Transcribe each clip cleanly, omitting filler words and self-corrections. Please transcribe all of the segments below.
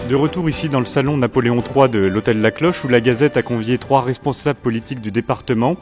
De retour ici dans le salon Napoléon III de l'Hôtel La Cloche où la Gazette a convié 3 responsables politiques du département,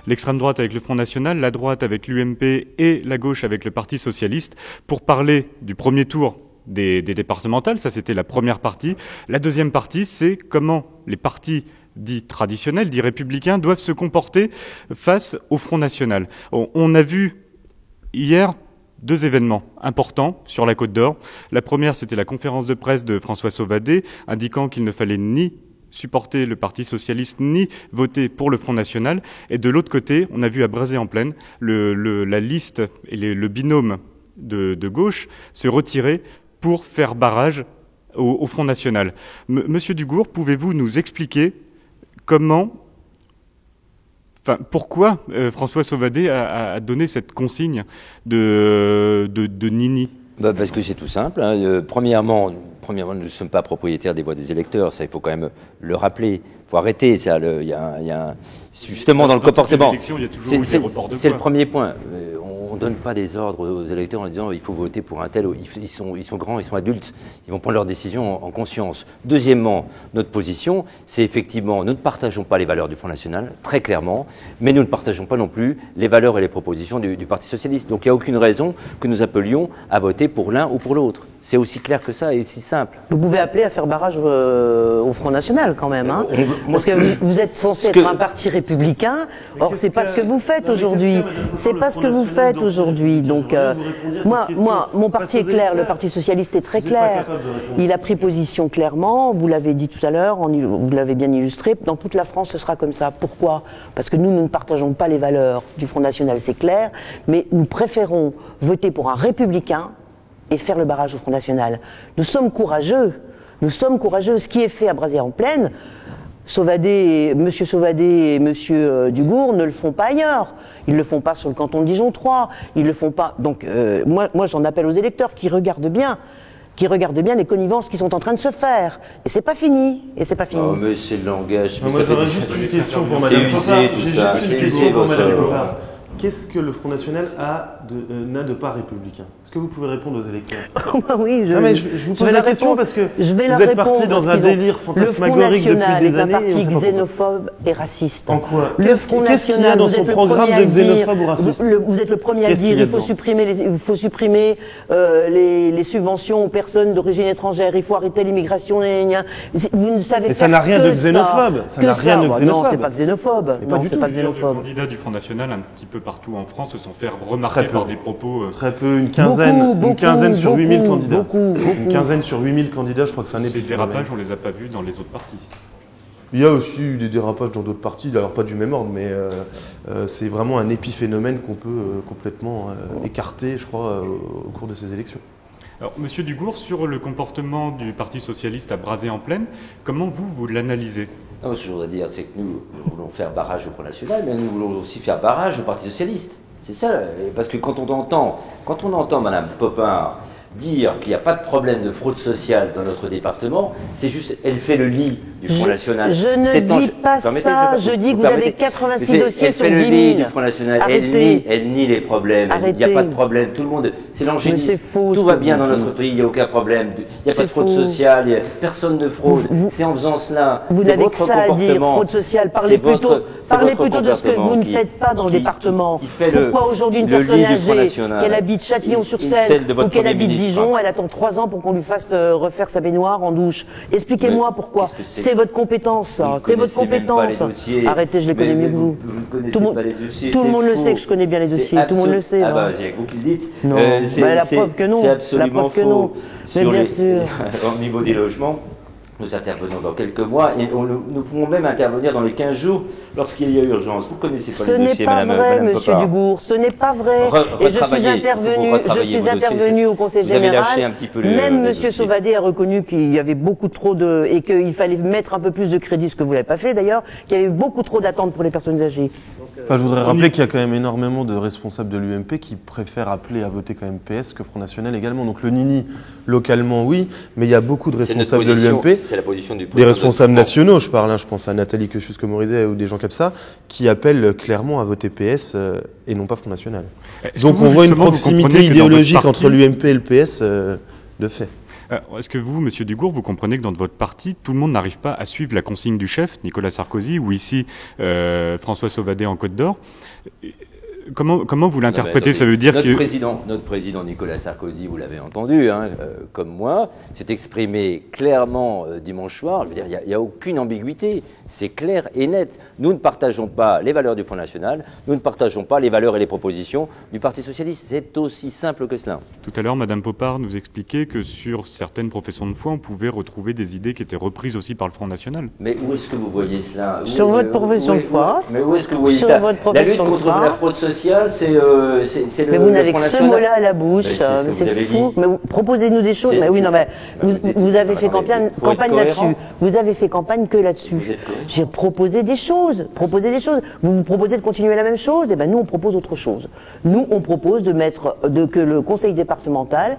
l'extrême droite avec le Front National, la droite avec l'UMP et la gauche avec le Parti Socialiste, pour parler du premier tour des départementales. Ça, c'était la première partie. La deuxième partie, c'est comment les partis dits traditionnels, dits républicains, doivent se comporter face au Front National. On a vu hier 2 événements importants sur la Côte d'Or. La première, c'était la conférence de presse de François Sauvadet, indiquant qu'il ne fallait ni supporter le Parti Socialiste, ni voter pour le Front National. Et de l'autre côté, on a vu à Brézé-en-Plaine la liste et le binôme de gauche se retirer pour faire barrage au Front National. Monsieur Dugourc, pouvez-vous nous expliquer pourquoi François Sauvadet a donné cette consigne de Nini? Parce que c'est tout simple. Premièrement, nous ne sommes pas propriétaires des voix des électeurs. Ça, il faut quand même le rappeler. Il faut arrêter ça. Justement, dans le comportement. C'est le premier point. On ne donne pas des ordres aux électeurs en disant il faut voter pour un tel. Ils sont grands, ils sont adultes. Ils vont prendre leurs décisions en conscience. Deuxièmement, notre position, c'est effectivement, nous ne partageons pas les valeurs du Front National, très clairement, mais nous ne partageons pas non plus les valeurs et les propositions du Parti Socialiste. Donc il n'y a aucune raison que nous appelions à voter pour l'un ou pour l'autre. C'est aussi clair que ça et si simple. Vous pouvez appeler à faire barrage au Front National quand même, hein, parce que vous êtes censé être un parti républicain. Or c'est pas ce que vous faites aujourd'hui. C'est pas ce que vous faites aujourd'hui. Donc moi, mon parti est clair. Le Parti socialiste est très clair. Il a pris position clairement. Vous l'avez dit tout à l'heure. Vous l'avez bien illustré. Dans toute la France, ce sera comme ça. Pourquoi? Parce que nous ne partageons pas les valeurs du Front National, c'est clair. Mais nous préférons voter pour un républicain et faire le barrage au Front National. Nous sommes courageux. Nous sommes courageux. Ce qui est fait à Brézé-en-Plaine, Monsieur Sauvadet et Monsieur Dugourc ne le font pas ailleurs. Ils ne le font pas sur le canton de Dijon 3. Ils ne le font pas. Donc, moi, j'en appelle aux électeurs qui regardent bien les connivences qui sont en train de se faire. Et c'est pas fini. Oh, mais c'est le langage. Moi, j'aurais juste une question pour Madame Popard. J'ai juste une question pour Madame Popard. Qu'est-ce que le Front National n'a de pas républicain? Est-ce que vous pouvez répondre aux électeurs? Oui, je vous pose la question parce que vous êtes parti dans un délire fantasmagorique depuis des années. Le Front National est un parti xénophobe et raciste. En quoi? Qu'est-ce qu'il y a dans son programme de xénophobe ou raciste? Vous êtes le premier à dire il faut supprimer les subventions aux personnes d'origine étrangère, il faut arrêter l'immigration. Vous ne savez pas. Mais ça n'a rien de xénophobe. Ça n'a rien de xénophobe. Non, c'est pas xénophobe. Non, c'est pas xénophobe. Les candidats du Front National, un petit peu partout en France, se sont fait remarquer par des propos... Très peu, une quinzaine sur 8000 candidats. Une quinzaine sur 8000 candidats, je crois que c'est un épiphénomène. Ces dérapages, on les a pas vus dans les autres partis. Il y a aussi eu des dérapages dans d'autres partis, alors pas du même ordre, mais c'est vraiment un épiphénomène qu'on peut complètement écarter, je crois, au cours de ces élections. Alors, Monsieur Dugourc, sur le comportement du Parti Socialiste à Brézé-en-Plaine, comment vous l'analysez? Non, ce que je voudrais dire, c'est que nous voulons faire barrage au Front National, mais nous voulons aussi faire barrage au Parti Socialiste. C'est ça, parce que quand on entend Madame Popard dire qu'il n'y a pas de problème de fraude sociale dans notre département, c'est juste, elle fait le lit du Front National. Je ne dis pas ça, je dis que vous avez 86 dossiers sur 10 000. Elle fait le lit du Front National, elle nie les problèmes, il n'y a pas de problème, tout le monde, c'est l'angélisme, tout va bien dans notre pays, il n'y a aucun problème, il n'y a pas de fraude sociale, personne ne fraude, c'est en faisant cela. Vous n'avez que ça à dire, fraude sociale, parlez plutôt de ce que vous ne faites pas dans le département. Pourquoi aujourd'hui une personne âgée, qu'elle habite Châtillon-sur-Seine ou qu'elle habite Dijon, elle attend 3 ans pour qu'on lui fasse refaire sa baignoire en douche? Expliquez-moi pourquoi. C'est votre compétence, ça. C'est votre compétence. Arrêtez, je les connais mieux que vous. Tout le monde le sait que je connais bien les dossiers. Tout le monde le sait. Ah bah, c'est vous qui le dites. Non, la preuve que non. C'est absolument faux. Mais bien sûr. Au niveau des logements, nous intervenons dans quelques mois et nous pouvons même intervenir dans les 15 jours lorsqu'il y a urgence. Vous connaissez pas les dossiers, Madame Popard. Ce n'est pas vrai, Monsieur Dugourc, ce n'est pas vrai. Et je suis intervenu au Conseil général. Même Monsieur Sauvadet a reconnu qu'il y avait beaucoup trop et qu'il fallait mettre un peu plus de crédit, ce que vous n'avez pas fait d'ailleurs, qu'il y avait beaucoup trop d'attentes pour les personnes âgées. Enfin, je voudrais rappeler qu'il y a quand même énormément de responsables de l'UMP qui préfèrent appeler à voter quand même PS que Front National également. Donc le Nini, localement, oui, mais il y a beaucoup de responsables de l'UMP, des responsables nationaux, je parle, je pense à Nathalie Kosciusko-Morizet ou des gens comme ça, qui appellent clairement à voter PS et non pas Front National. Donc on voit une proximité idéologique entre l'UMP et le PS de fait. Est-ce que vous, Monsieur Dugourc, vous comprenez que dans votre parti, tout le monde n'arrive pas à suivre la consigne du chef, Nicolas Sarkozy, ou ici François Sauvadet en Côte d'Or? Comment vous l'interprétez? Ça veut dire notre président Nicolas Sarkozy, vous l'avez entendu, comme moi, s'est exprimé clairement dimanche soir. Je veux dire, il n'y a aucune ambiguïté. C'est clair et net. Nous ne partageons pas les valeurs du Front National. Nous ne partageons pas les valeurs et les propositions du Parti Socialiste. C'est aussi simple que cela. Tout à l'heure, Madame Popard nous expliquait que sur certaines professions de foi, on pouvait retrouver des idées qui étaient reprises aussi par le Front National. Mais où est-ce que vous voyez cela? Sur votre profession de foi. Mais où est-ce que vous voyez cela? La lutte contre la fraude sociale, c'est le. Mais vous n'avez que ce mot-là à la bouche, c'est fou. Mais proposez-nous des choses. Mais oui, non, mais vous avez fait campagne là-dessus. Vous avez fait campagne que là-dessus. J'ai proposé des choses. Vous proposez de continuer la même chose. Et ben nous, on propose autre chose. Nous, on propose que le conseil départemental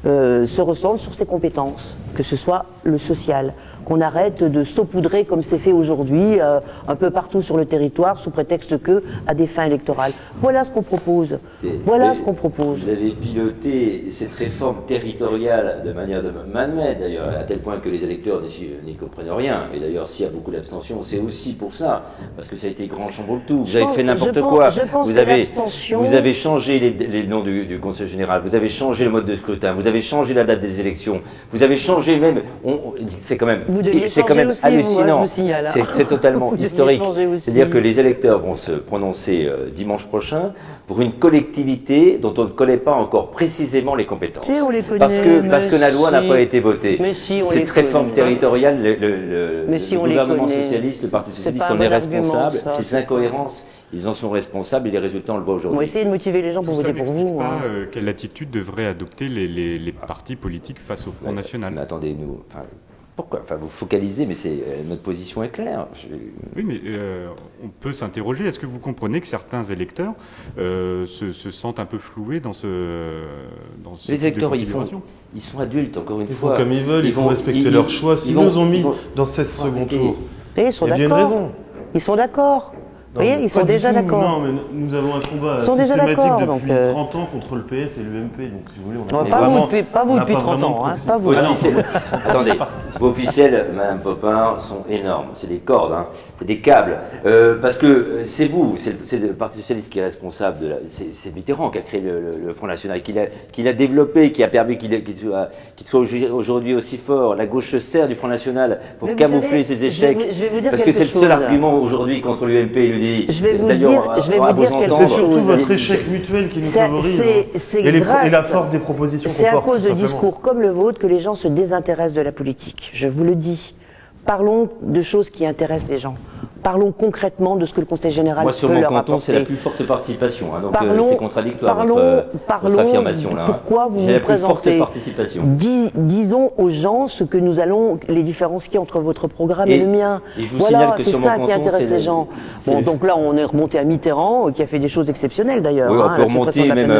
se recentre sur ses compétences, que ce soit le social, qu'on arrête de saupoudrer comme c'est fait aujourd'hui un peu partout sur le territoire sous prétexte que à des fins électorales. Voilà ce qu'on propose. Vous avez piloté cette réforme territoriale de manière de manuelle, d'ailleurs, à tel point que les électeurs n'y comprennent rien. Et d'ailleurs, s'il y a beaucoup d'abstention, c'est aussi pour ça, parce que ça a été grand chamboule-tout. Vous avez fait n'importe quoi. Vous avez changé les noms du Conseil général. Vous avez changé le mode de scrutin. Vous avez changé la date des élections. Vous avez changé même. C'est quand même. C'est quand même aussi, hallucinant. C'est totalement historique. C'est-à-dire que les électeurs vont se prononcer dimanche prochain pour une collectivité dont on ne connaît pas encore précisément les compétences. Si, on les connaît, parce que la loi n'a pas été votée. Cette réforme territoriale, le gouvernement socialiste, le Parti socialiste en est responsable. Ces incohérences, ils en sont responsables et les résultats, on le voit aujourd'hui. On va essayer de motiver les gens pour voter pour vous. Pas quelle attitude devraient adopter les partis politiques face au Front National? Mais attendez, pourquoi? Enfin, vous focalisez, mais notre position est claire. Oui, mais on peut s'interroger. Est-ce que vous comprenez que certains électeurs se sentent un peu floués dans ce les électeurs, ils sont adultes, encore une fois. Ils font comme ils veulent, ils vont respecter leur choix. S'ils nous ont mis dans 16 second tours, il y a bien une raison. Ils sont d'accord. Vous voyez, ils sont déjà d'accord. Non, mais nous avons un combat systématique depuis 30 ans contre le PS et l'UMP, donc si vous voulez, on a pas vous depuis 30 ans, pas vous. Attendez, vos ficelles, Madame Popin, sont énormes. C'est des cordes, c'est des câbles. Parce que c'est vous, c'est le Parti Socialiste qui est responsable c'est Mitterrand qui a créé le Front National, qui l'a développé, qui a permis qu'il soit aujourd'hui aussi fort. La gauche se sert du Front National pour camoufler ses échecs. Parce que c'est le seul argument aujourd'hui contre l'UMP et l'UDI. Je vais vous dire quelque chose. C'est surtout votre échec mutuel qui nous favorise. Et la force des propositions qu'on porte. C'est à cause de discours comme le vôtre que les gens se désintéressent de la politique. Je vous le dis. Parlons de choses qui intéressent les gens. Parlons concrètement de ce que le Conseil général peut leur apporter. Moi, sur mon canton, c'est la plus forte participation. Donc c'est contradictoire votre affirmation là. Pourquoi vous c'est la vous plus présentez forte participation. Disons aux gens ce que nous allons, les différences qu'il y a entre votre programme et le mien. Voilà, c'est ça qui intéresse les gens. Bon, donc là, on est remonté à Mitterrand, qui a fait des choses exceptionnelles d'ailleurs. Oui, on peut remonter même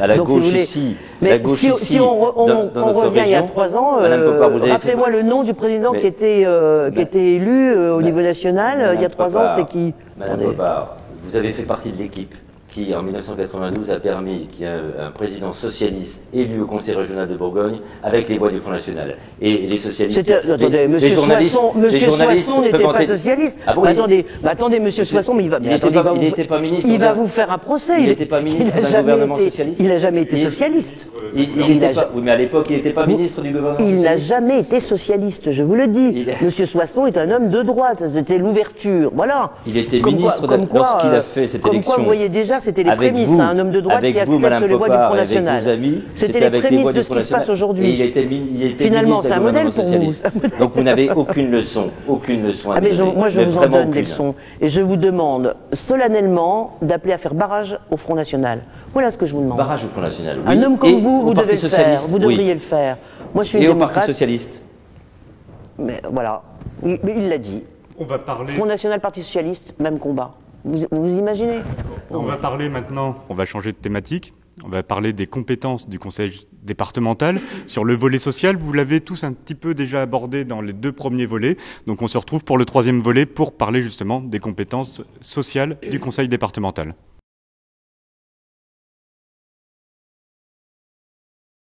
à la gauche ici. Mais si on revient il y a 3 ans, rappelez-moi le nom du président qui était élu au niveau national. Il y a 3 ans, c'était qui? Madame Popard, vous avez fait partie de l'équipe qui, en 1992, a permis qu'il y ait un président socialiste élu au Conseil régional de Bourgogne avec les voix du Front National. Et les socialistes... Attendez, Monsieur Soisson n'était pas socialiste. Ah bon, attendez, Monsieur Soisson, mais il n'était pas ministre. Il va vous faire un procès. Il n'était pas ministre d'un gouvernement socialiste. Il n'a jamais été socialiste. Oui, mais à l'époque, il n'était pas ministre du gouvernement socialiste. Il n'a jamais été socialiste, je vous le dis. Monsieur Soisson est un homme de droite. C'était l'ouverture. Voilà. Il était ministre lorsqu'il a fait cette élection. Comme quoi, vous voyez déjà, c'était les prémices, un homme de droite qui accepte les voix du Front National. C'était les prémices de ce qui se passe aujourd'hui. Finalement, c'est un modèle pour vous. Donc vous n'avez aucune leçon à donner. Moi, je vous en donne des leçons. Et je vous demande solennellement d'appeler à faire barrage au Front National. Voilà ce que je vous demande. Barrage au Front National, oui. Un homme comme vous devez le faire. Vous devriez le faire. Moi, je suis une démocrate. Et au Parti Socialiste. Mais voilà. Mais il l'a dit. On va parler... Front National, Parti Socialiste, même combat. Vous imaginez? On va parler maintenant, on va changer de thématique, on va parler des compétences du conseil départemental. Sur le volet social, vous l'avez tous un petit peu déjà abordé dans les 2 premiers volets, donc on se retrouve pour le 3e volet pour parler justement des compétences sociales du conseil départemental.